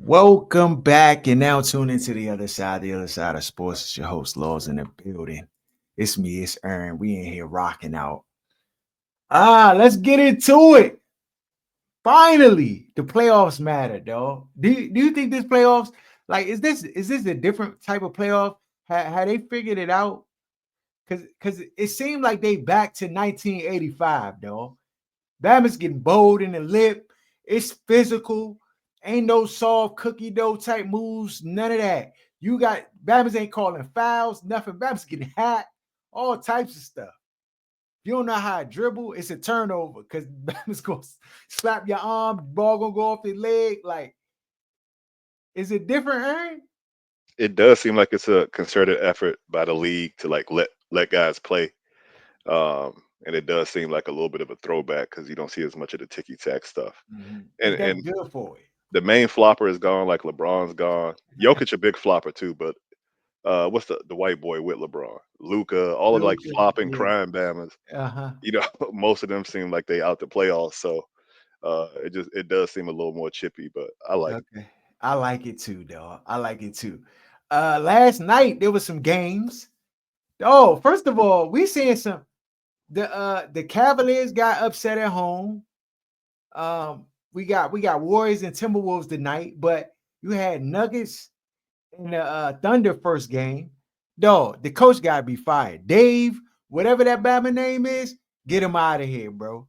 Welcome back, and now tune into the other side of sports. It's your host, Laws in the building. It's me, it's Aaron. We in here rocking out. Let's get into it. Finally, the playoffs matter, dog. Do you think this playoffs like is this a different type of playoff? Had they figured it out? Because it seemed like they back to 1985, dog. Bama's getting bold in the lip. It's physical. Ain't no soft cookie dough type moves. None of that. You got Bama's ain't calling fouls, nothing. Bama's getting hacked, all types of stuff. If you don't know how to dribble, it's a turnover because Bama's gonna slap your arm, ball gonna go off your leg. Like, is it different, Aaron? It does seem like it's a concerted effort by the league to like let guys play, and it does seem like a little bit of a throwback because you don't see as much of the ticky tack stuff. Is And that good for the main flopper is gone, like LeBron's gone. it? Jokic a big flopper too, but what's the white boy with LeBron? Luca, all of like Luka, flopping yeah. crime bammers. Uh-huh. You know, most of them seem like they out the playoffs. So it does seem a little more chippy, but I like it. Okay. I like it too, dog. I like it too. Last night there was some games. Oh, first of all, we seeing some the Cavaliers got upset at home. Um, we got Warriors and Timberwolves tonight, but you had Nuggets and the Thunder first game. Dog, the coach gotta be fired. Dave, whatever that Bama name is, get him out of here, bro.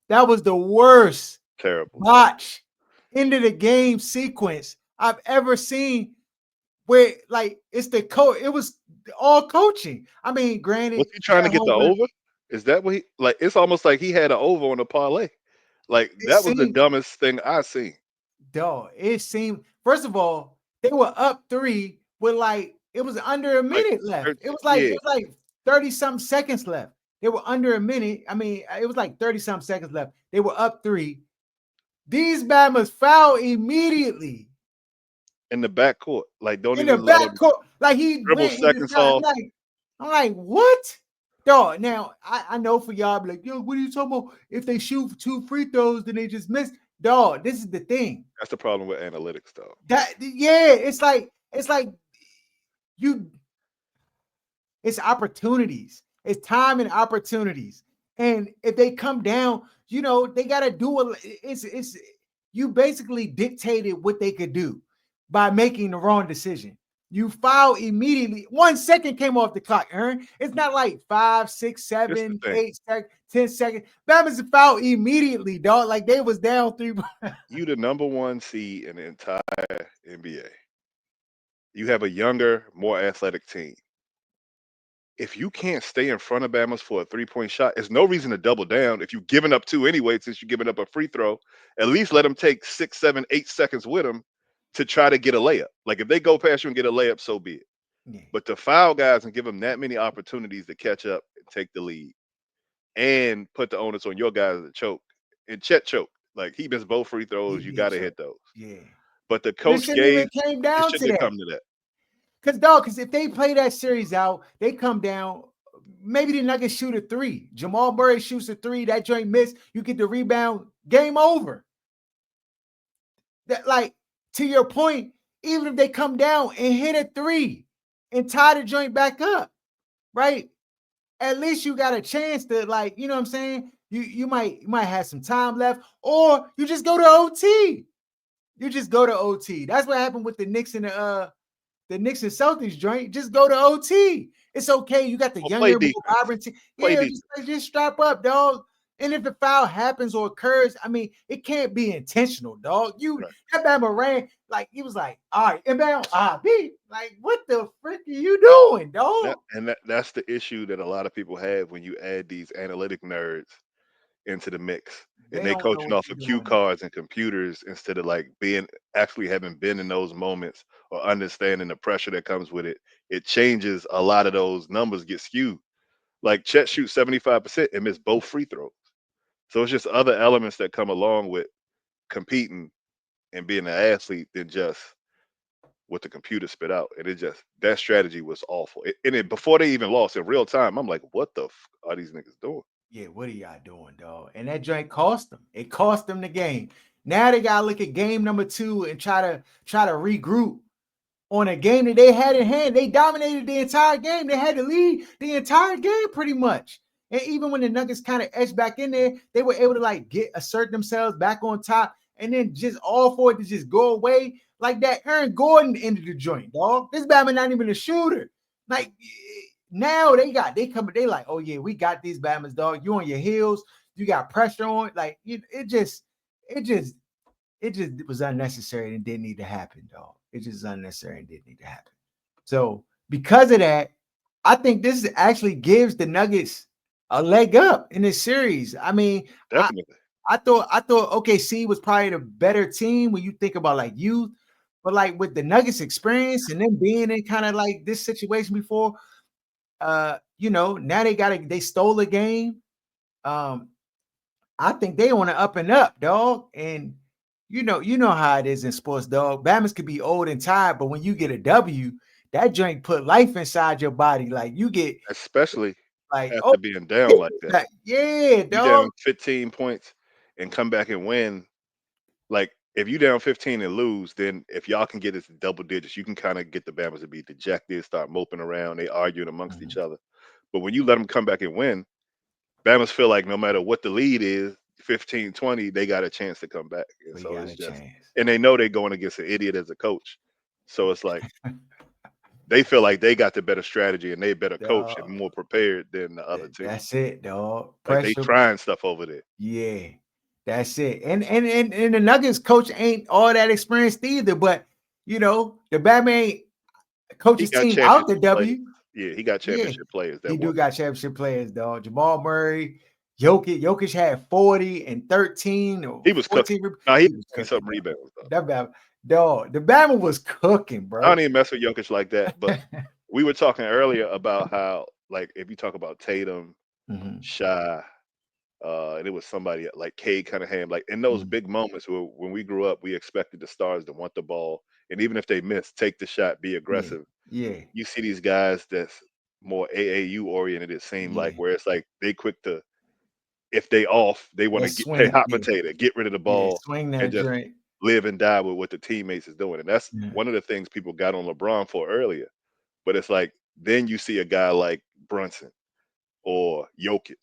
That was the worst Terrible. botch into the game sequence I've ever seen. Where like it's the coach, it was all coaching. I mean, granted, Was he you trying to at get the home with over? Is that what he like? It's almost like he had an over on the parlay. Like it that was the seemed dumbest thing I seen. dog. It seemed first of all, they were up three with like it was under a Like minute left. 13, yeah, It was like 30 something seconds left. They were under a minute. I mean, it was like 30 something seconds left. They were up three. These Bammers foul immediately in the backcourt. Like don't in the even let him backcourt. Like he dribble went and seconds just got off. I'm like, what? Dog, now I know for y'all be like, yo, what are you talking about? If they shoot two free throws, then they just miss. Dog, this is the thing. That's the problem with analytics, though. That yeah, it's like you it's opportunities. It's time and opportunities. And if they come down, they gotta do it's you basically dictated what they could do by making the wrong decision. You foul immediately. 1 second came off the clock, Aaron. It's not like 5, 6, This the 7, thing. 8, 10 seconds. Bama's a foul immediately, dog. Like they was down three. You the number one seed in the entire NBA. You have a younger, more athletic team. If you can't stay in front of Bama's for a 3-point shot, there's no reason to double down. If you're giving up two anyway, since you're giving up a free throw, at least let them take 6, 7, 8 seconds with them to try to get a layup. Like if they go past you and get a layup, so be it. Yeah, But to foul guys and give them that many opportunities to catch up and take the lead and put the onus on your guys to choke. And Chet choked. Like he missed both free he throws. You got did to choke. hit those. Yeah. But the But it coach shouldn't even gave came it down to shouldn't have that. come to that. Because if they play that series out, they come down. Maybe the Nuggets shoot a three. Jamal Murray shoots a three. That joint missed. You get the rebound. Game over. That like to your point. Even if they come down and hit a three and tie the joint back up, right? At least you got a chance to like, you know what I'm saying? You might have some time left, or you just go to OT. You just go to OT. That's what happened with the Knicks and the Knicks and Celtics joint. Just go to OT. It's okay. You got the Well, play younger, more defense. vibrant team. Play Yeah, defense. just strap up, dog. And if the foul happens or occurs, I mean, it can't be intentional, dog. Right. That Bama ran like he was like, all right, inbound, B. Like, what the frick are you doing, dog? That's the issue that a lot of people have when you add these analytic nerds into the mix. And They they don't know coaching what off they're of cue doing. cards and computers instead of like being actually having been in those moments or understanding the pressure that comes with it. It changes a lot of those numbers get skewed. Like Chet shoots 75% and missed both free throws. So it's just other elements that come along with competing and being an athlete than just what the computer spit out. And it just that strategy was awful. And it before they even lost in real time, I'm like, what the are these niggas doing? Yeah, what are y'all doing, dog? And that joint cost them. It cost them the game. Now they gotta look at game number 2 and try to regroup on a game that they had in hand. They dominated the entire game. They had to lead the entire game pretty much. And even when the Nuggets kind of edged back in there, they were able to like assert themselves back on top, and then just all for it to just go away like that. Aaron Gordon ended the joint, dog. This Batman not even a shooter. Like now they like, oh yeah, we got these Batmans, dog. You on your heels, you got pressure on. Like it just it just was unnecessary and didn't need to happen, dog. It just unnecessary and didn't need to happen. So because of that, I think this actually gives the Nuggets a leg up in this series. I mean, Definitely. I thought OKC was probably the better team when you think about like youth, but like with the Nuggets experience and them being in kind of like this situation before, now they stole the game. Um, I think they on the up and up, dog. And you know how it is in sports, dog. Bama's could be old and tired, but when you get a W, that drink put life inside your body. Like you get Especially like, oh after being down like that. yeah, You down dog. 15 points and come back and win. Like if you down 15 and lose, then if y'all can get it to double digits, you can kind of get the Bama's to be dejected, start moping around. They arguing amongst each Mhm. other. But when you let them come back and win, Bama's feel like no matter what the lead is, 15-20, they got a chance to come back. And We so got it's a just, chance. and they know they're going against an idiot as a coach. So it's like they feel like they got the better strategy and they better coach and Dog. more prepared than the other two. That's it, dog. Like they Pressure. trying stuff over there. Yeah. That's it. And the Nuggets coach ain't all that experienced either, but the Batman He coaches got team out the championship players. W. Yeah, he got Yeah. championship players that He do won. got championship players, dog. Jamal Murray, Jokic had 40 and 13 or He was cooking. 14. Now he He was had cooking, something dog. rebounds though. That Bama, dog. The Bama was cooking, I bro. don't even mess with Jokic like that. But we were talking earlier about how, like, if you talk about Tatum, Mhm, Shy, and it was somebody like Cade Cunningham, like in those mhm. big moments where when we grew up, we expected the stars to want the ball, and even if they miss, take the shot, be Yeah, aggressive. yeah, You see these guys that's more AAU oriented. It seemed like yeah. where it's like they quick to, if they off, they want to Let's get play swing. hot Yeah, potato, get rid of the yeah. ball, Swing and that just joint. live and die with what the teammates is doing. And that's Yeah, one of the things people got on LeBron for earlier. But it's like then you see a guy like Brunson or Jokic.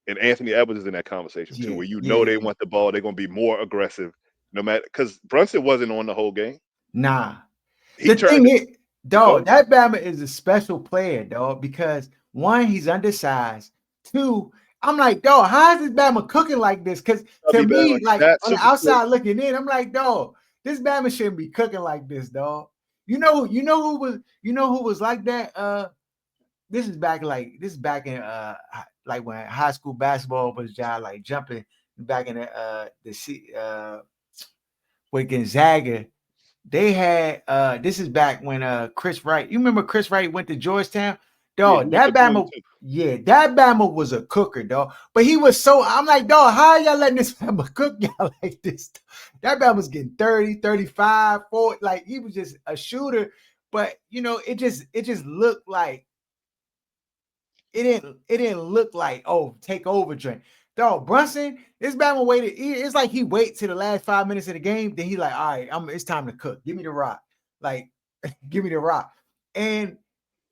And Anthony Edwards is in that conversation too, yeah, where you yeah, know yeah, they yeah. want the ball, they're gonna be more aggressive, no matter because Brunson wasn't on the whole game. Nah. He The turned thing it. is, Go dog, ahead. that Bama is a special player, dog, because one, he's undersized. Two, I'm like, dog, how is this Bama cooking like this? Because to Chubby Bama, me, like fat, on the super quick. outside looking in, I'm like, dog, this Bama shouldn't be cooking like this, dog. You know who was like that? This is back in like when high school basketball was just like jumping back in with Gonzaga. They had this is back when Chris Wright. You remember Chris Wright went to Georgetown? Yeah, he Dog, went to that Boone Bama, too. yeah, that Bama was a cooker, dog. But he was so I'm like, dog, how are y'all letting this Bama cook y'all like this? That Bama was getting 30, 35, 40. Like he was just a shooter. But it just looked like it didn't look like, oh, take over drink. Dog, Brunson, this Bama waited. It's like he wait to the last 5 minutes of the game. Then he like, all right, it's time to cook. Give me the rock. Like, give me the rock. And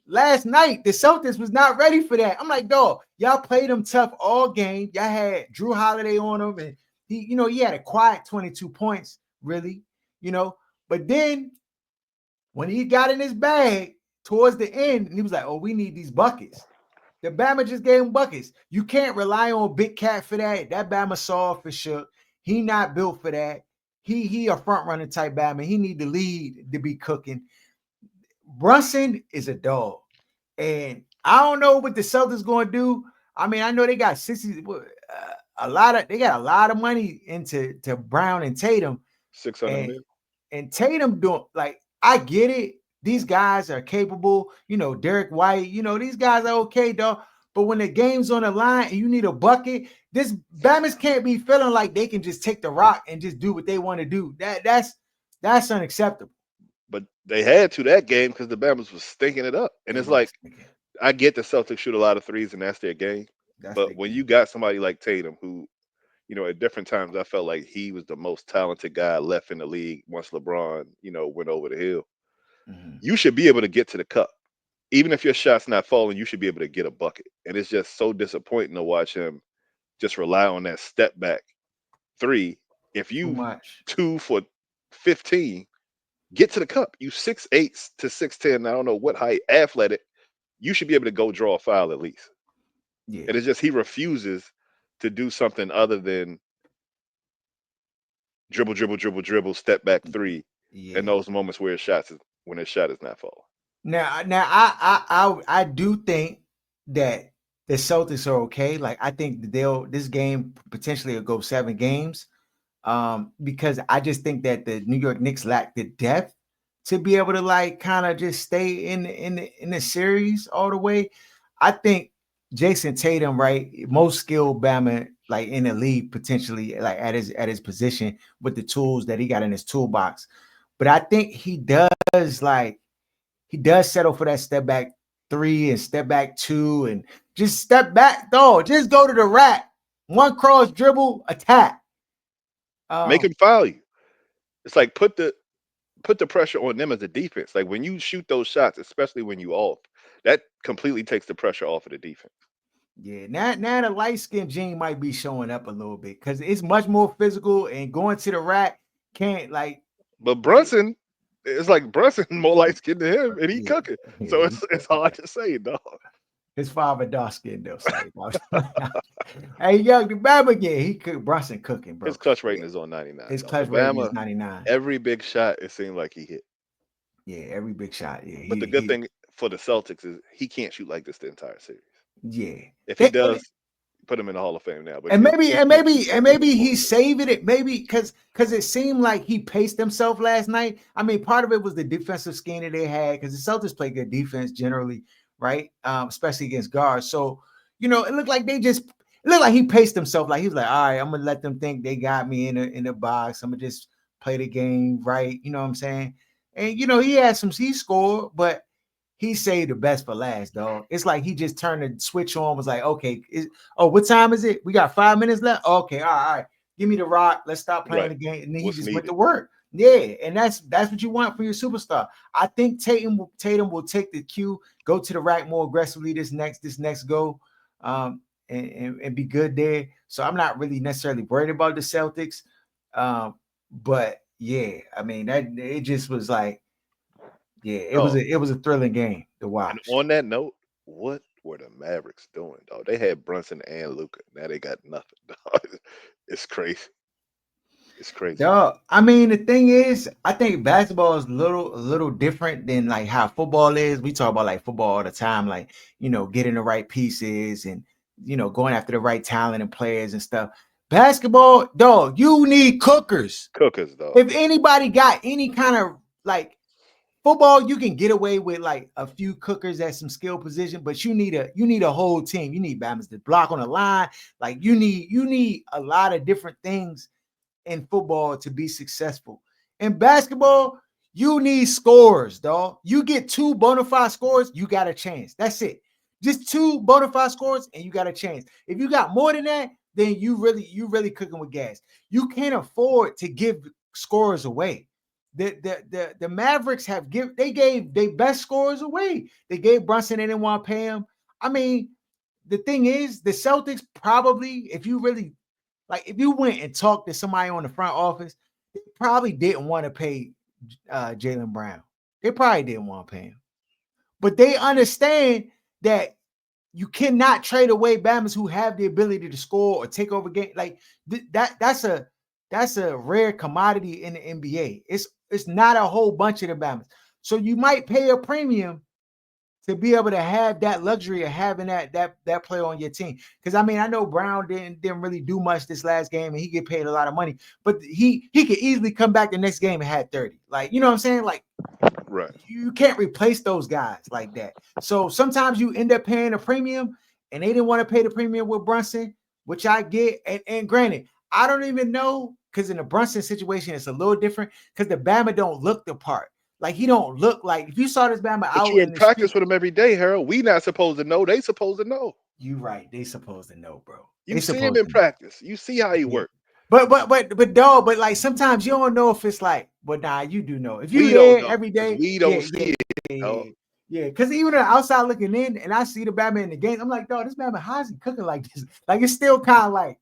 last night, the Celtics was not ready for that. I'm like, dog, y'all played them tough all game. Y'all had Drew Holiday on him, and he had a quiet 22 points, really, you know. But then when he got in his bag towards the end, and he was like, oh, we need these buckets. The Bama just gave him buckets. You can't rely on Big Cat for that. That Bama soft for sure. He not built for that. He a front running type Bama. He need the lead to be cooking. Brunson is a dog, and I don't know what the Celtics going to do. I mean, I know they got 60, they got a lot of money into to Brown and Tatum, 600 and mil. Tatum doing like I get it. These guys are capable. Derek White. These guys are okay, dog. But when the game's on the line and you need a bucket, this Bama's can't be feeling like they can just take the rock and just do what they want to do. That's unacceptable. But they had to that game because the Bama's was stinking it up. And They it's was like thinking I get the Celtics shoot a lot of threes and that's their game. that's But the when game. you got somebody like Tatum who At different times I felt like he was the most talented guy left in the league once LeBron, went over the hill. Mhm. You should be able to get to the cup. Even if your shot's not falling, you should be able to get a bucket. And it's just so disappointing to watch him just rely on that step back three. If Too you much. 2 for 15, get to the cup. You 6'8" to 6'10". I don't know what height, athletic. You should be able to go draw a foul at least. Yeah. And it's just he refuses to do something other than dribble, dribble, dribble, dribble, step back three, in Yeah. those moments where when his shot is not falling. Now, I do think that the Celtics are okay. Like, I think that this game potentially will go 7 games. Because I just think that the New York Knicks lack the depth to be able to like kind of just stay in the series all the way. I think Jason Tatum, right, most skilled Bama like in the league potentially like at his position with the tools that he got in his toolbox. But I think he does settle for that step back three and step back two and just step back, though. Just go to the rack. One cross dribble, attack. Make Um, him foul you. It's like put the pressure on them as a defense. Like when you shoot those shots, especially when you off, that completely takes the pressure off of the defense. Yeah, now the light skinned gene might be showing up a little bit because it's much more physical and going to the rack can't like But Brunson, it's like Brunson more light skinned than him, and he yeah, cooking. So yeah. it's hard to say, dog. His father dark skinned though, so hey young the Bama, yeah, he cook Brunson cooking, His bro. clutch Yeah, rating is on 99, his though. But clutch rating is Bama, 99. every big shot, it seemed like he hit. Yeah, every big shot. Yeah, But the good thing for the Celtics is he can't shoot like this the entire series. yeah. If he They, does, put him in the Hall of Fame now. But and maybe he and can't shoot maybe like and this for maybe the most he's part. saving it. Maybe because it seemed like he paced himself last night. I mean, part of it was the defensive scheme that they had because the Celtics play good defense generally, right? Especially against guards. So it looked like it looked like he paced himself. Like he was like, all right, I'm gonna let them think they got me in the box. I'm gonna just play the game right. You know what I'm saying? And he scored, but he saved the best for last, dog. It's like he just turned the switch on, was like, okay, what time is it? We got 5 minutes left. Okay, all right. Give me the rock. Let's stop playing Right. the game. And then he What's just went to needed. work. Yeah, and that's what you want for your superstar. I think Tatum will take the cue, go to the rack more aggressively this next go, and be good there. So I'm not really necessarily worried about the Celtics. But yeah, I mean that it just was like, yeah, it was Oh, a thrilling game to and watch. on that note, what were the Mavericks doing, dog? They had Brunson and Luca. Now they got nothing, dog. It's crazy. It's crazy. Dog, I mean, the thing is, I think basketball is a little different than like how football is. We talk about like football all the time, like getting the right pieces and going after the right talent and players and stuff. Basketball, dog, you need cookers. Cookers, dog. If anybody got any kind of like football, you can get away with like a few cookers at some skill position, but you need a whole team. You need Bama's to block on the line. Like you need a lot of different things in football to be successful. In basketball, you need scores, dog. You get two bona fide scores, you got a chance. That's it. Just two bona fide scores, and you got a chance. If you got more than that, then you really cooking with gas. You can't afford to give scores away. The Mavericks gave their best scores away. They gave Brunson, they didn't want to pay him. I mean, the thing is, the Celtics probably, if you went and talked to somebody on the front office, they probably didn't want to pay Jaylen Brown. They probably didn't want to pay him. But they understand that you cannot trade away Bammers who have the ability to score or take over game. Like that's a rare commodity in the NBA. It's not a whole bunch of the Bammers. So you might pay a premium to be able to have that luxury of having that player on your team. Because I mean, I know Brown didn't really do much this last game, and he get paid a lot of money, but he could easily come back the next game and had 30. Like, you know what I'm saying? Like, Right. you can't replace those guys like that. So sometimes you end up paying a premium, and they didn't want to pay the premium with Brunson, which I get. And granted, I don't even know, because in the Brunson situation, it's a little different because the Bama don't look the part. Like, he don't look like, if you saw this Bama But you out in in the practice street. with them every day, Harold. We not supposed to know. They supposed to know. You right. They supposed to know, bro. They You see him supposed in to know. practice. You see how he Yeah. work. But dog, but like sometimes you don't know if it's like, but nah, you do know. If you We don't there know every because day, we yeah, don't yeah, see it. yeah, Dog. yeah. Because even on the outside looking in, and I see the Batman in the game, I'm like, dog, this Batman, how's he cooking like this? Like it's still kind of like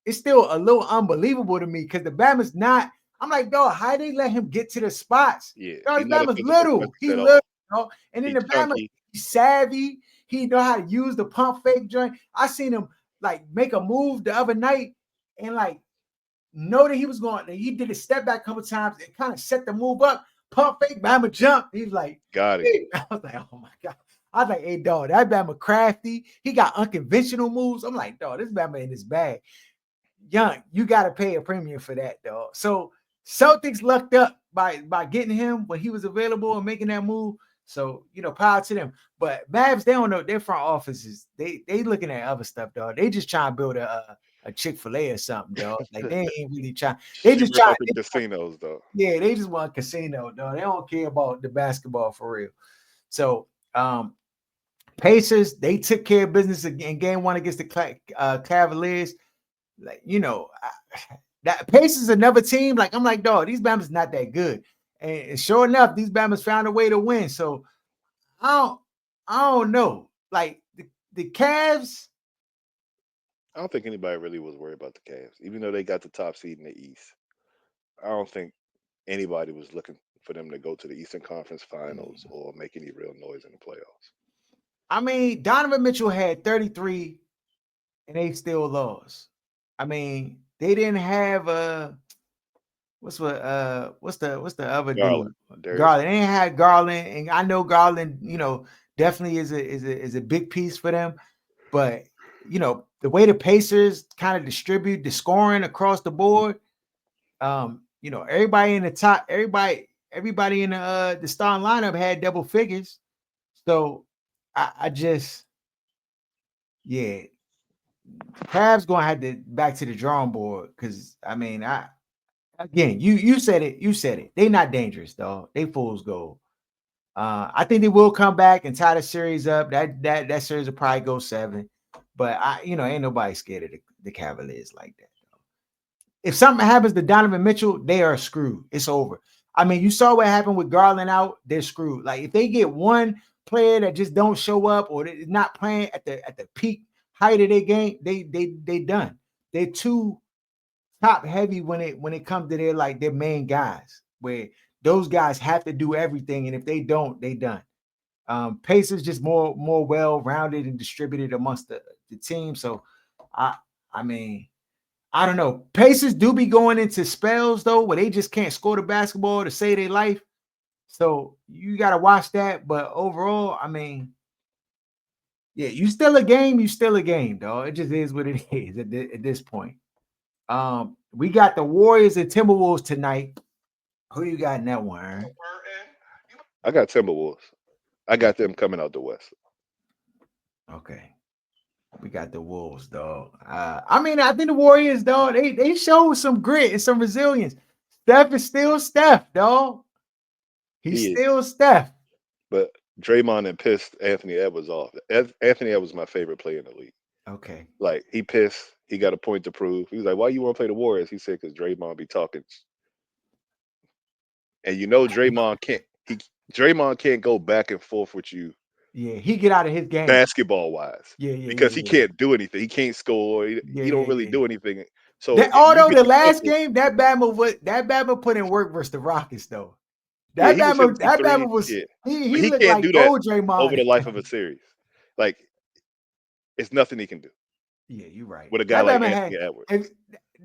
it's still a little unbelievable to me because the Batman's not. I'm like, dog, how they let him get to the spots? Yeah, Dog, he's this not a Batman's physical little. presence He at little, all. dog. And then He the Batman, chunky. he's savvy. He know how to use the pump fake joint. I seen him like make a move the other night and like know that he was going. He did a step back a couple times and kind of set the move up. Pump fake, Bama jump. He's like, Got him. hey. I was like, oh my god. I was like, hey dog, that Bama crafty. He got unconventional moves. I'm like, dog, this Bama in his bag. Young, you got to pay a premium for that, dog. So Celtics lucked up by getting him when he was available and making that move. So power to them. But Mavs, they don't know their front offices. They looking at other stuff, dog. They just trying to build a Chick-fil-A or something, dog. Like they ain't really trying. They She just work try. at the casinos though. Yeah, they just want a casino, dog. They don't care about the basketball for real. So Pacers, they took care of business in game one against the Cavaliers. Like, that Pacers another team. Like, I'm like, dog, these Bama's not that good. And sure enough, these Bama's found a way to win. So I don't I don't know. Like the Cavs, I don't think anybody really was worried about the Cavs, even though they got the top seed in the East. I don't think anybody was looking for them to go to the Eastern Conference Finals or make any real noise in the playoffs. I mean, Donovan Mitchell had 33 and they still lost. I mean, they didn't have what's the other Garland, dude? Darius, Garland. They ain't had Garland, and I know Garland, definitely is a big piece for them. But the way the Pacers kind of distribute the scoring across the board, everybody in the top, everybody in the starting lineup had double figures. So I just yeah, Cavs gonna have to back to the drawing board because I mean again you said it, they not dangerous, dog. They fools gold. I think they will come back and tie the series up. That series will probably go 7, but ain't nobody scared of the Cavaliers like that. If something happens to Donovan Mitchell, they are screwed. It's over. I mean, you saw what happened with Garland out. They're screwed. Like if they get one player that just don't show up or they're not playing at the peak height of their game, they done. They're too top heavy when it comes to their main guys, where those guys have to do everything, and if they don't, they done. Pacers just more well rounded and distributed amongst the team. So I I mean I don't know. Pacers do be going into spells though, where they just can't score the basketball to save their life. So you got to watch that. But overall, I mean, yeah, you still a game, dog. It just is what it is at this point. We got the Warriors and Timberwolves tonight. Who you got in that one, Aaron? I got Timberwolves. I got them coming out the West. Okay. We got the Wolves, dog. I mean, I think the Warriors, dog, they show some grit and some resilience. Steph is still Steph, dog. He's He is, still Steph. but Draymond and pissed Anthony Edwards off. Anthony Edwards is my favorite player in the league. Okay. Like he pissed. He got a point to prove. He was like, "Why you want to play the Warriors?" He said, "Because Draymond be talking." And Draymond can't go back and forth with you Yeah, he get out of his game. basketball wise Yeah, yeah, because yeah, he yeah. can't do anything. He can't score. Yeah, He don't yeah, really yeah. do anything. So That you although get the the last focus. game, that Bama put in work versus the Rockets, though. Yeah, he was hitting some That Bama threes. was Yeah, he but he looked can't like do that old over Draymond. the life of a series. Like it's nothing he can do Yeah, you're right. with a guy That like Bama had Anthony Edwards. and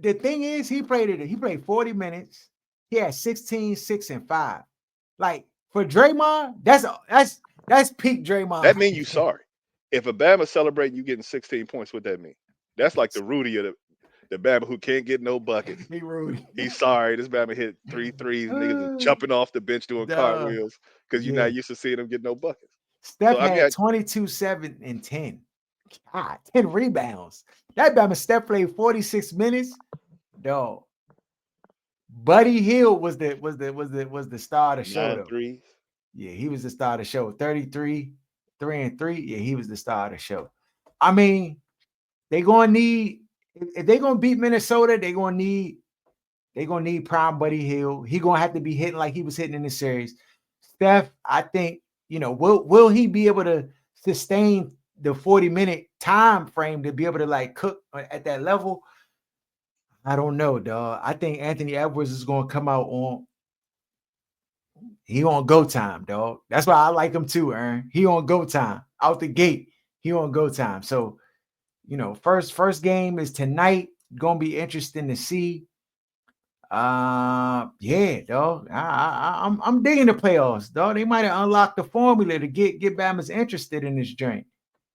the thing is he played 40 minutes. He had 16, 6, and 5. Like for Draymond, that's peak That Draymond. mean you sorry. If a Bama celebrating you getting 16 points, what that mean? That's like the Rudy of the Bama who can't get no buckets. He rude. He's sorry. This Bama hit three threes. Niggas is jumping off the bench doing Duh. cartwheels because you're Yeah. not used to seeing them get no buckets. So Steph I mean, had 22, 7, and 10. God, 10 rebounds. That Bama Steph played 46 minutes. Dog. Buddy Hill was the star of the show, nine though. threes. Yeah, he was the star of the show. 33, 3 and 3. Yeah, he was the star of the show. I mean, they gonna need if they gonna beat Minnesota, they gonna need prime Buddy Hill. He gonna have to be hitting like he was hitting in the series. Steph, I think, will he be able to sustain the 40-minute time frame to be able to like cook at that level? I don't know, dog. I think Anthony Edwards is gonna come out on he on go time, dog. That's why I like him too, Aaron. He on go time. Out the gate, he on go time. So, first game is tonight. Gonna be interesting to see. Yeah, dog. I'm digging the playoffs, dog. They might have unlocked the formula to get Bama's interested in this drink.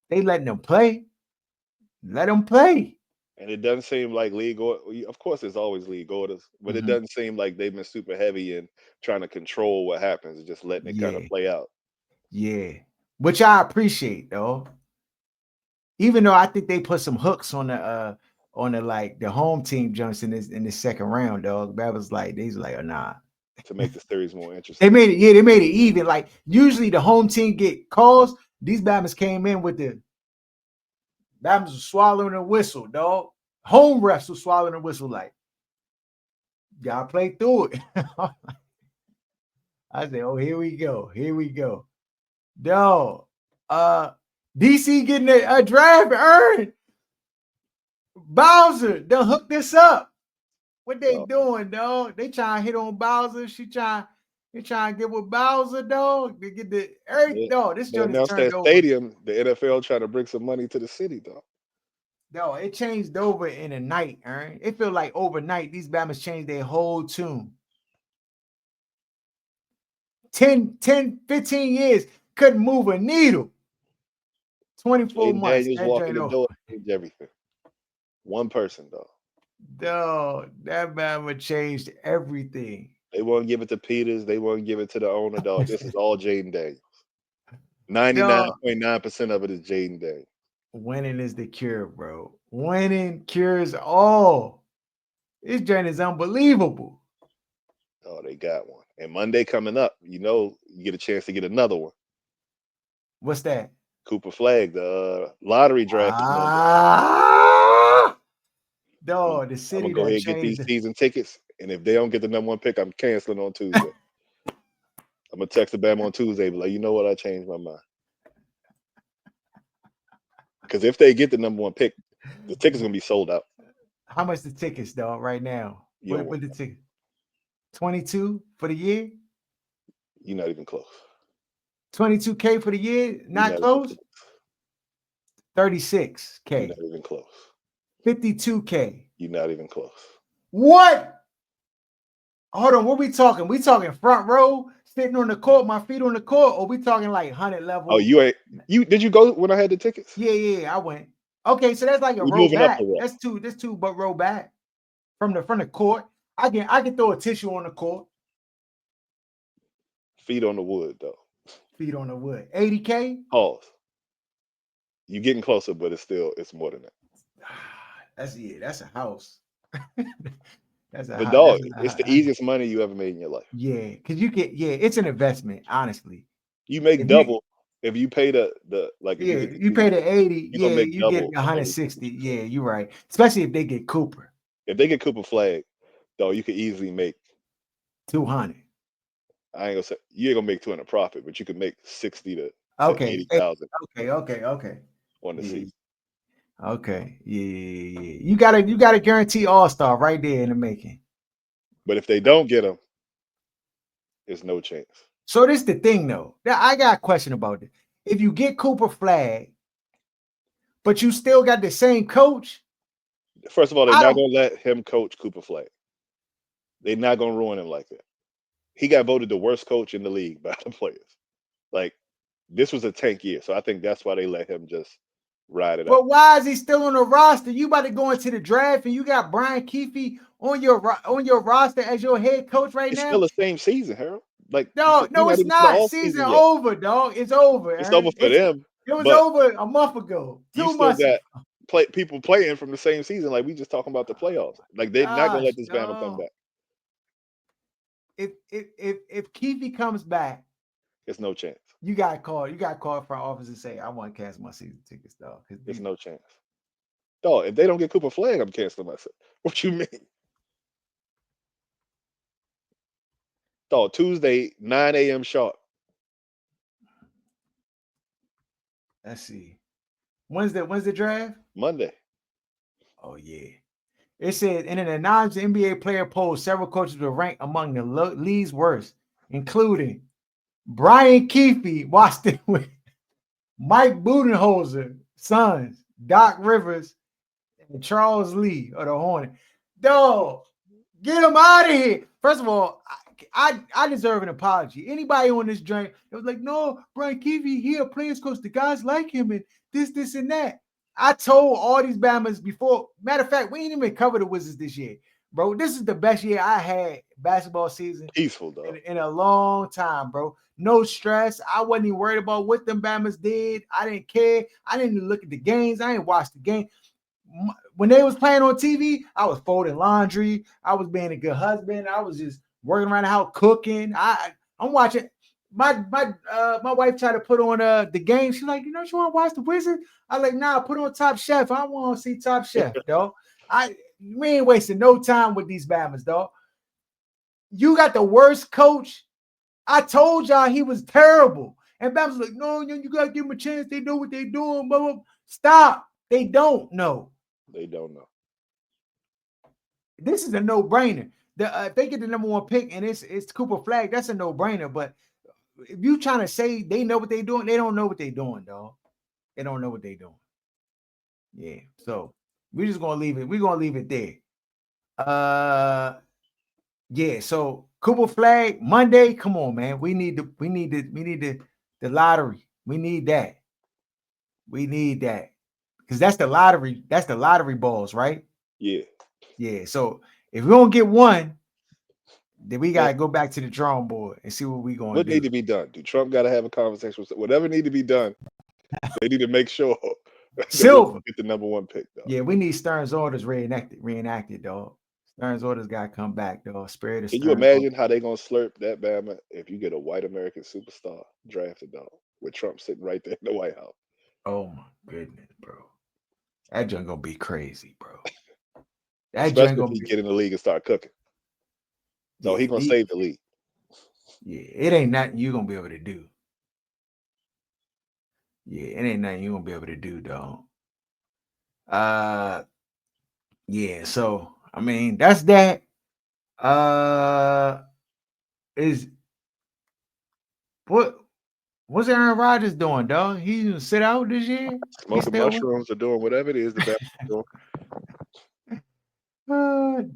They letting them play. Let them play. And it doesn't seem like of course, there's always league orders, but it Mhm. doesn't seem like they've been super heavy in trying to control what happens and just letting it kind of Yeah, play out. yeah. Which I appreciate, though. Even though I think they put some hooks on the like the home team jumps in this second round, dog. That was like these like, oh, nah. To make the series more They interesting. made it, yeah, they made it even. Like usually the home team get calls. These Bama's came in with the Bama's was swallowing a whistle, dog. Home refs was swallowing a whistle like, y'all play through it. I said, oh, here we go. Here we go. Dog. DC getting a draft earned. Bowser, they'll hook this up. What they So doing, dog? They trying to hit on Bowser. They trying to get with Bowser, dog. They get the earth, they, dog. This they joint is announced turned that over. stadium, the NFL trying to bring some money to the city, though. No, it changed over in a night, Aaron. It feel like overnight these Bama's changed their whole tune. 15 years couldn't move a needle. 24 Jaden months, Daniels that walking joint the over. door, changed everything. One person, though. Dog, that Bama changed everything. They won't give it to Peters. They won't give it to the owner, dog. This is all Jaden Daniels. Dog, 99.9% of it is Jaden Daniels. winning is the cure, bro. Winning cures all. This joint is unbelievable. Oh, they got one. And Monday coming up, you get a chance to get another one. What's that? Cooper Flagg, the lottery draft is Monday. Ah, I'm, dog, the I'm gonna city go done ahead and get these changed. season tickets. And if they don't get the number one pick, I'm canceling on Tuesday. I'm gonna text the Bama on Tuesday, but like, you know what? I changed my mind. Because if they get the number one pick, the ticket's gonna be sold out. How much the tickets, dog, right now? You don't What want the that. ticket? 22 for the year? You're not even close. 22K for the year? You're Not not even close? close. You're 36K. not even close. 52K. You're not even close. What? Hold on, what we talking? We talking front row, sitting on the court, my feet on the court, or we talking like 100 Oh, level? you ain't you did you go when I had the tickets? Yeah, I went. Okay, so that's like a We row moving up back. the row. That's two but row back from the court. I can throw a tissue on the court, Feet on the wood though. feet on the wood. 80K? Pause. You getting closer, but it's more than that. That's a house. That's a But house. dog, it's the easiest money you ever made in your life. Yeah, because it's an investment, honestly. You make If you double if you pay the like if you yeah, get the you season pay the 80, you're gonna yeah, make you get double of everything that 160. you spend. Yeah, you're right. Especially if they get Cooper, If they get Cooper Flag, though, you could easily make 200. I ain't gonna say you ain't gonna make 200 profit, but you could make 60 to Okay. 80,000 Okay. on the Yeah. season. Okay. Yeah. You gotta guarantee all-star right there in the making. But if they don't get him, there's no chance. So this the thing though. Now, I got a question about it. If you get Cooper Flag, but you still got the same coach, First of all, they're I not don't gonna let him coach Cooper Flag. They're not gonna ruin him like that. He got voted the worst coach in the league by the players. Like this was a tank year, so I think that's why they let him just ride it out. but why is he still on the roster? You about to go into the draft and you got Brian Keefe on your roster as your head coach right It's still now? the same season, Harold. Like Dog, we're no, not it's even to the not. off Season season yet. over, dog. It's over, It's over Aaron. for them, It was but over a month ago, you 2 months still ago. got people playing from the same season. Like we just talking about the playoffs. Like they're not gonna Gosh, let this Bama come dog. back. If Keefe comes back, There's no chance. You got called. You got called for office and say, "I want to cancel my season tickets, dog." There's no chance. Dog, if they don't get Cooper Flagg, I'm canceling myself. What you mean? Dog, Tuesday, 9 a.m. sharp. let's see. When's the draft? Monday. Oh yeah. It said in an anonymous NBA player poll, several coaches were ranked among the league's worst, including Brian Keefe, Washington, with Mike Budenholzer, Sons, Doc Rivers, and Charles Lee of the Hornet. Dog, get him out of here. First of all, I deserve an apology. Anybody on this joint, it was like, no, Brian Keefe, he a players coach. The guys like him and this, and that. I told all these Bammers before. Matter of fact, we ain't even covered the Wizards this year. Bro, this is the best year I had basketball season Peaceful, dog. in a long time, bro. No stress. I wasn't even worried about what them Bammers did. I didn't care. I didn't even look at the games. I didn't watch the game. When they was playing on TV, I was folding laundry. I was being a good husband. I was just working around the house cooking. I'm watching. My wife tried to put on the game. She's like, you want to watch the Wizards? I was like, nah, put on Top Chef. I want to see Top Chef, dog. We ain't wasting no time with these Bammers, dog. You got the worst coach. I told y'all he was terrible. And Bama's like, no, you got to give them a chance. They know what they're doing. Blah, blah. Stop. They don't know. They don't know. This is a no-brainer. If they get the number one pick and it's Cooper Flagg, that's a no-brainer. But if you trying to say they know what they're doing, they don't know what they're doing, dog. They don't know what they're doing. Yeah. So we're just gonna leave it. We're gonna leave it there. Yeah. So Cooper Flagg Monday. Come on, man. We need the lottery. We need that. We need that because that's the lottery. That's the lottery balls, right? Yeah. Yeah. So if we don't get one, then we gotta go back to the drawing board and see what we gonna What do. need to be done? Do Trump got to have a conversation with whatever need to be done? They need to make sure that Silver. get the number one pick, dog. Yeah, we need Stern's orders reenacted, dog. Stern's orders gotta come back, dog. Spirit of Can you Stern's imagine how they gonna slurp that Bama if you get a white American superstar drafted, dog, with Trump sitting right there in the White House? Oh my goodness, bro. That joint gonna be crazy, bro. That Especially joint if gonna he be get in the league and start cooking. No, he gonna save the league. Yeah, it ain't nothing you gonna be able to do. Yeah, it ain't nothing you gonna be able to do, dog. Yeah, so I mean that's that. Is what's Aaron Rodgers doing, dog? He gonna sit out this year? He Smoking still mushrooms or doing whatever it is the Bama doing.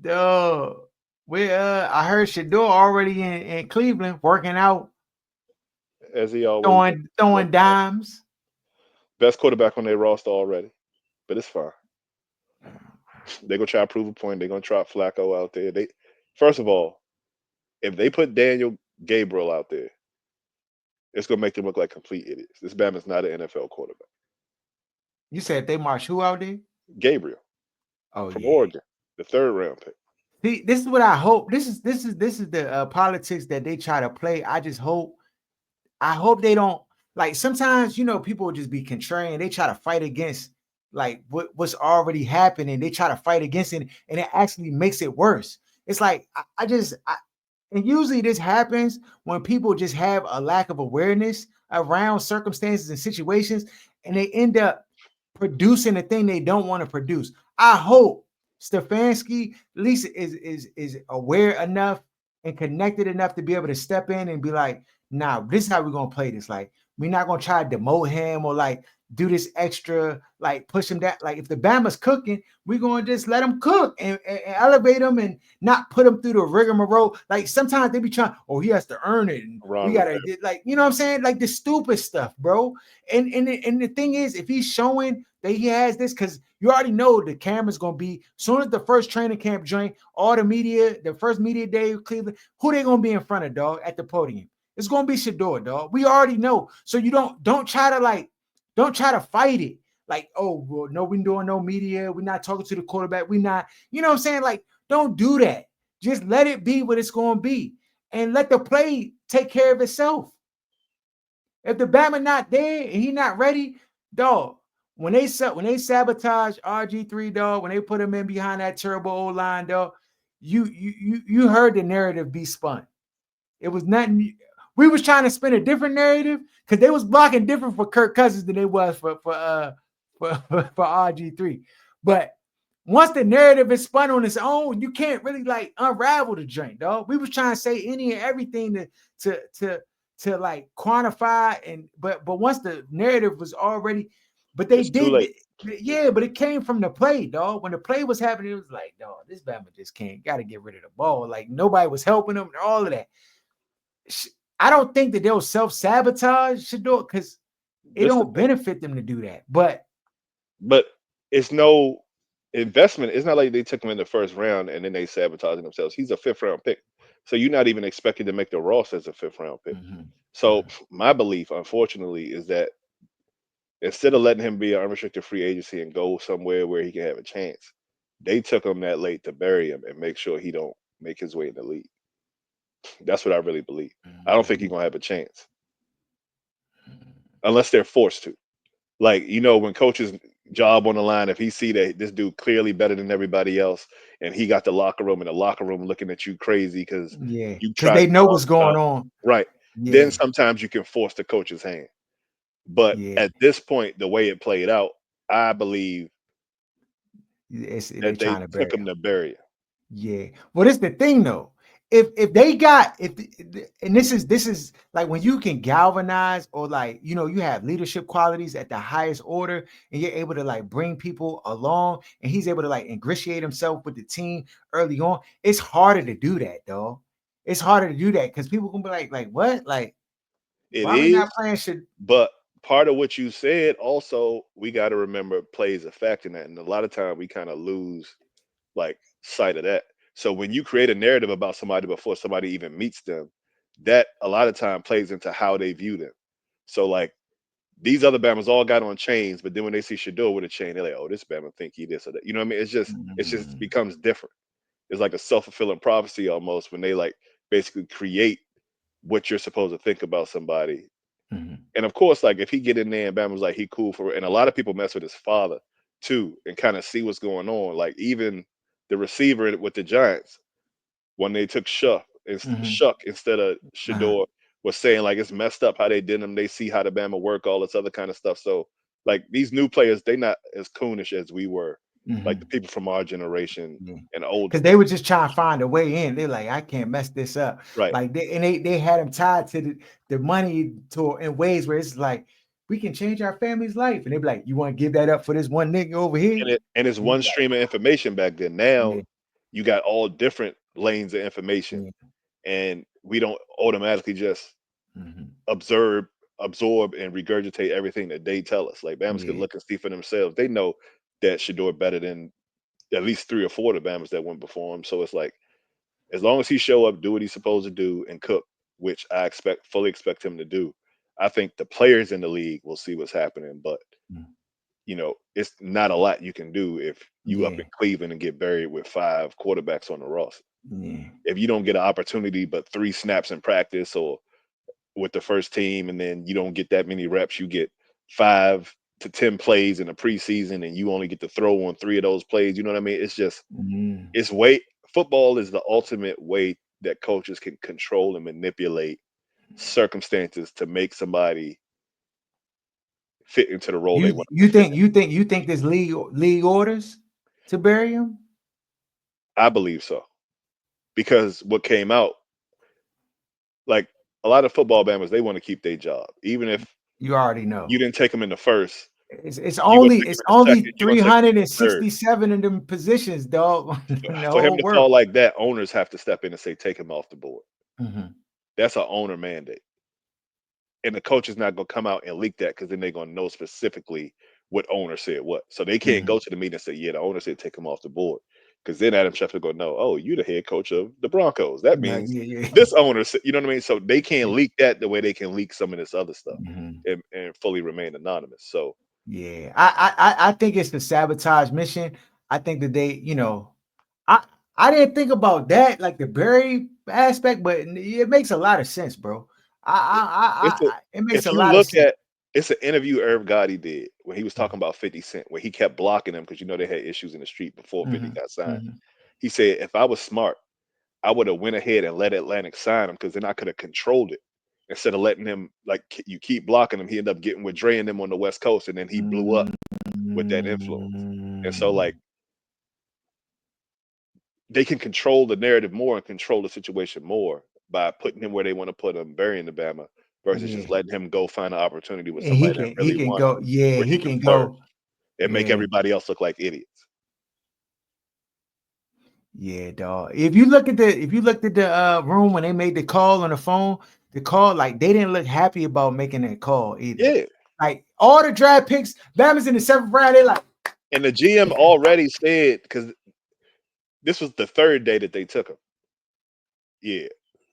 dog. I heard Shedeur already in Cleveland working out, As he always does. throwing dimes. Best quarterback on their roster already, but it's fine. They're gonna try to prove a point. They're gonna try Flacco out there. They first of all, if they put Daniel Gabriel out there, it's gonna make them look like complete idiots. This Bama's not an NFL quarterback. You said they march who out there? Gabriel Oh from yeah. Oregon, the 3rd round pick. See, this is what I hope. This is the politics that they try to play. I hope they don't like. Sometimes people will just be contrarian. They try to fight against like what's already happening. They try to fight against it, and it actually makes it worse. It's like and usually this happens when people just have a lack of awareness around circumstances and situations, and they end up producing the thing they don't want to produce. I hope Stefanski at least is aware enough and connected enough to be able to step in and be like, nah, this is how we're gonna play this. Like, we're not gonna try to demote him or like do this extra, like push him that. Like, if the Bama's cooking, we're gonna just let him cook and elevate him and not put him through the rigmarole. Like, sometimes they be trying, oh, he has to earn it. And we gotta get, like, you know what I'm saying? Like the stupid stuff, bro. And the thing is, if he's showing that he has this, because you already know the camera's gonna be soon as the first training camp joint, all the media, the first media day of Cleveland, who they gonna be in front of, dog, at the podium? It's gonna be Shedeur, dog. We already know. So you don't try to fight it. Like, oh, well, no, we're doing no media. We're not talking to the quarterback. We're not, you know what I'm saying? Like, don't do that. Just let it be what it's gonna be. And let the play take care of itself. If the Bama not there and he not ready, dog. When they sabotage RG3, dog, when they put him in behind that turbo old line, dog, you heard the narrative be spun. It was nothing. We was trying to spin a different narrative because they was blocking different for Kirk Cousins than they was for RG3. But once the narrative is spun on its own, you can't really like unravel the joint, dog. We was trying to say any and everything to like quantify but once the narrative was already, but they It's too did, late. yeah, but it came from the play, dog. When the play was happening, it was like, dog, this Bama just can't, got to get rid of the ball. Like nobody was helping them, all of that. I don't think that they'll self-sabotage Shedeur because it This the don't thing. benefit them to do that. But But it's no investment. It's not like they took him in the first round and then they sabotaging themselves. He's a fifth round pick. So you're not even expected to make the roster as a fifth round pick. mhm, So mhm. my belief, unfortunately, is that instead of letting him be an unrestricted free agency and go somewhere where he can have a chance, they took him that late to bury him and make sure he don't make his way in the league. That's what I really believe. I don't think he's gonna have a chance unless they're forced to. Like, when coaches job on the line, if he see that this dude clearly better than everybody else and he got the locker room and the locker room looking at you crazy because Yeah, you because tried they to know cause what's going drama, on. right, then Yeah, sometimes you can force the coach's hand. But yeah. at this point, the way it played out, I believe They that they trying to took bury him him. to bury him. Yeah. Well, it's the thing though. If they got if and this is like when you can galvanize or like you have leadership qualities at the highest order and you're able to like bring people along and he's able to like ingratiate himself with the team early on. It's harder to do that, though. It's harder to do that because people can be like what, like It why we is, not playing shit? but part of what you said also, we got to remember plays a factor in that. And a lot of time we kind of lose like sight of that. So when you create a narrative about somebody before somebody even meets them, that a lot of time plays into how they view them. So like these other Bama's all got on chains, but then when they see Shador with a chain, they're like, "Oh, this Bama think he this or that." You know what I mean? It's just Mm, becomes different. It's like a self fulfilling prophecy almost when they like basically create what you're supposed to think about somebody. mhm, And of course, like if he get in there and Bama's like he cool for, and a lot of people mess with his father too, and kind of see what's going on. Like even the receiver with the Giants, when they took mhm, Shuck instead of uh-huh, Shador, was saying like it's messed up how they did him. They see how the Bama work, all this other kind of stuff. So like these new players, they not as coonish as we were, like the mhm. people from our generation Yeah. and older. Because they were just trying to find a way in. They're like, I can't mess this up. Right. Like they had them tied to the money to in ways where it's like we can change our family's life. And they be like, you want to give that up for this one nigga over here? And it's And you one be like, stream of information back then. Now yeah, you got all different lanes of information, yeah, and we don't automatically just mhm, observe absorb and regurgitate everything that they tell us. Like Bama's could yeah, look and see for themselves. They know that Shador better than at least three or four of the Bama's that went before him. So it's like as long as he show up, do what he's supposed to do, and cook, which I fully expect him to do. I think the players in the league will see what's happening, but mm, it's not a lot you can do if you up yeah, in Cleveland and get buried with five quarterbacks on the roster. yeah, If you don't get an opportunity but three snaps in practice or with the first team, and then you don't get that many reps. You get 5 to 10 plays in the preseason, and you only get to throw on three of those plays. You know what I mean? It's just mm, it's way football is the ultimate way that coaches can control and manipulate circumstances to make somebody fit into the role they You want them you to fit think in. this league orders to bury him? I believe so because what came out like a lot of football bammers, they want to keep their job, even if You already you know. didn't take them in the first. It's You're gonna only take them it's in the only second. You're gonna take them in the third. 367 in them positions, dog. in the For him whole to world. fall like that, owners have to step in and say, take him off the board. Mhm, That's an owner mandate. And the coach is not going to come out and leak that because then they're going to know specifically what owner said what. So they can't mhm. go to the meeting and say, yeah, the owner said take him off the board. Because then Adam Schefter going to know, oh, you're the head coach of the Broncos. That Like, means yeah, yeah. this owner said, you know what I mean? So they can't leak that the way they can leak some of this other stuff Mhm. and fully remain anonymous. So Yeah. I think it's the sabotage mission. I think that I I didn't think about that, like the Barry aspect, but it makes a lot of sense, bro. It's a It makes if a you lot of look sense. at it's an interview Irv Gotti did when he was talking about 50 Cent, where he kept blocking him because they had issues in the street before 50 Mhm, got signed. mhm, He said, if I was smart, I would have went ahead and let Atlantic sign him because then I could have controlled it instead of letting him you keep blocking him. He ended up getting with Dre and them on the West Coast, and then he blew up with that influence. And so mm. like they can control the narrative more and control the situation more by putting him where they want to put him, burying the Bama, versus Yeah, just letting him go find an opportunity with and somebody that he really can wants go. him, Yeah, where he he can can flourish go. and make Yeah, everybody else look like idiots. yeah, dog. If you looked at the room when they made the call on the phone, the call like they didn't look happy about making that call either. Yeah. Like all the draft picks, Bama's in the seventh round. They like, And the GM already said, because this was the third day that they took him. Yeah.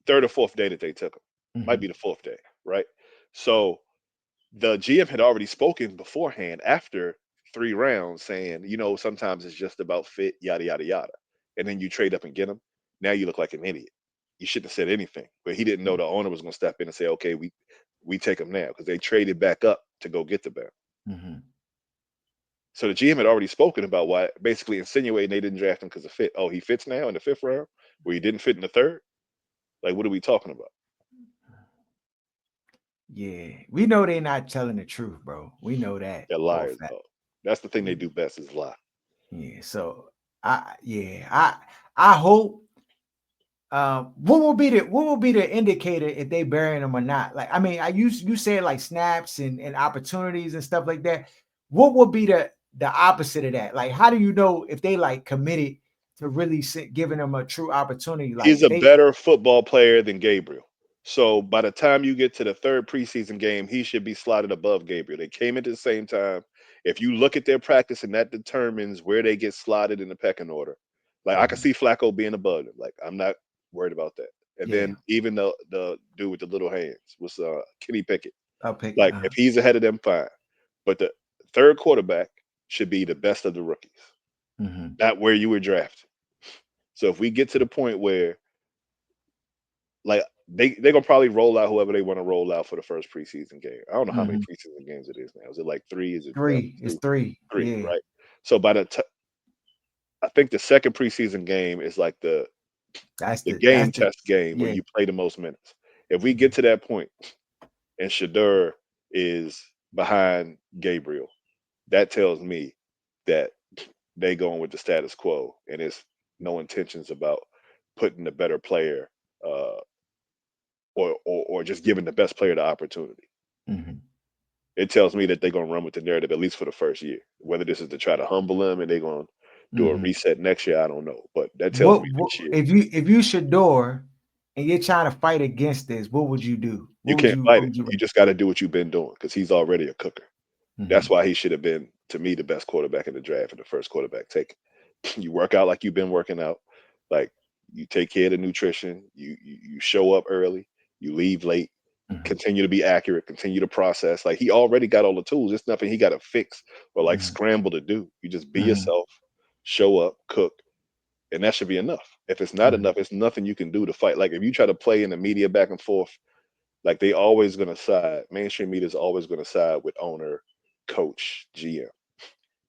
Third or fourth day that they took him. Might mhm, be the fourth day, right? So the GM had already spoken beforehand after 3 rounds saying, sometimes it's just about fit, yada, yada, yada. And then you trade up and get him. Now you look like an idiot. You shouldn't have said anything. But he didn't know the owner was going to step in and say, okay, we take him now because they traded back up to go get the bear. mhm. So the GM had already spoken about why, basically insinuating they didn't draft him because of fit. Oh, he fits now in the fifth round, where he didn't fit in the third. Like, what are we talking about? Yeah, we know they're not telling the truth, bro. We know that They're for a liars, fact. though. That's the thing they do best is lie. Yeah, so I hope. What will be the indicator if they burying them or not? Like, I mean, you said like snaps and opportunities and stuff like that. What would be the opposite of that? Like, how do you know if they like committed to really giving them a true opportunity? He's Like a they, better football player than Gabriel. So by the time you get to the third preseason game, he should be slotted above Gabriel. They came at the same time. If you look at their practice, and that determines where they get slotted in the pecking order. Like I can Mhm. see Flacco being above him. Like I'm not worried about that. And Yeah, then even the dude with the little hands was Kenny Pickett. I'll pick it. Like if he's ahead of them, fine. But the third quarterback should be the best of the rookies, Mhm, not where you were drafted. So if we get to the point where like they're gonna probably roll out whoever they want to roll out for the first preseason game. I don't know how many mhm. preseason games it is now. Is it like three? Is it Three. It's two? three. Three, Yeah. right? So I think the second preseason game is like That's the the. game That's the. test game where Yeah. you play the most minutes. If we get Mhm, to that point and Shedeur is behind Gabriel, that tells me that they going with the status quo and it's no intentions about putting the better player uh, or just giving the best player the opportunity. mhm, It tells me that they're gonna run with the narrative at least for the first year. Whether this is to try to humble him and they're gonna do a mhm. reset next year, I don't know. But that tells What, me what this year if you Shador and you're trying to fight against this? What would you do? you What would can't you? fight What it. would you? You just got to do what you've been doing because he's already a cooker. That's Mhm, why he should have been to me the best quarterback in the draft and the first quarterback taken. You work out like you've been working out, like you take care of the nutrition. You show up early, you leave late, mhm, continue to be accurate, continue to process. Like he already got all the tools. It's nothing he got to fix or like mhm, scramble to do. You just be mhm, yourself, show up, cook, and that should be enough. If it's not mhm. enough, it's nothing you can do to fight. Like if you try to play in the media back and forth, like they always gonna side. Mainstream media is always gonna side with owner, coach, GM.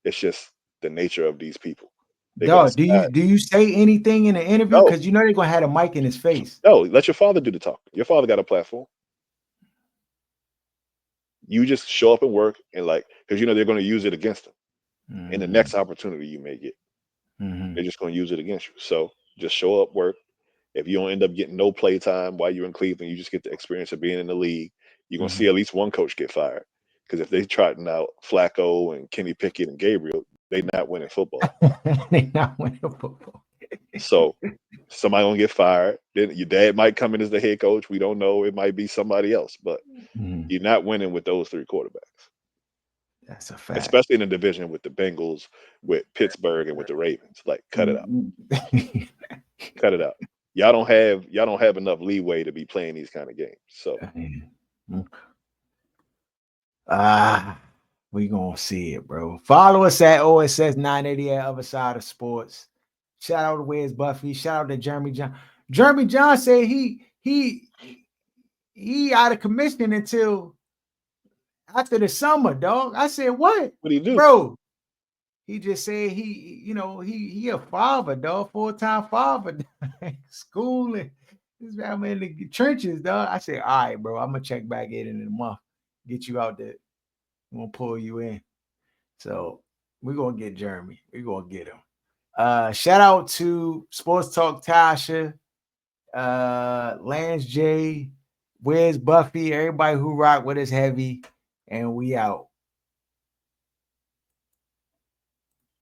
It's just the nature of these people. They're gonna Dog, do side. you do you say anything in the interview? No, Because you know they're gonna have a mic in his face. no. Let your father do the talk. Your father got a platform. You just show up and work and like because they're gonna use it against them in the Mhm, next opportunity you may get. They're mhm, just gonna use it against you. So just show up, work. If you don't end up getting no play time while you're in Cleveland, you just get the experience of being in the league. You're gonna see mhm. at least one coach get fired. Because if they trotting out Flacco and Kenny Pickett and Gabriel, they not winning football. They not winning football. So somebody gonna get fired. Then your dad might come in as the head coach. We don't know. It might be somebody else, but Mhm. you're not winning with those three quarterbacks, That's a fact. especially in the division with the Bengals, with Pittsburgh, and with the Ravens. Like, cut it out. Mhm. Cut it out. Y'all don't have enough leeway to be playing these kind of games. So Ah, we gonna see it, bro. Follow us at OSS 980 at Other Side of Sports. Shout out to Where's Buffy. Shout out to Jeremy John. Jeremy John said he he out of commission until after the summer, dog. I said, what? What do you do? Bro, he just said he a father, dog, full-time father, schooling. This man in the trenches, dog. I said, all right, bro, I'm gonna check back in a month, get you out there. I'm gonna pull you in. So we're gonna get Jeremy. We're gonna get him. Shout out to Sports Talk Tasha, Lance J, Where's Buffy, everybody who rock with us heavy, and we out.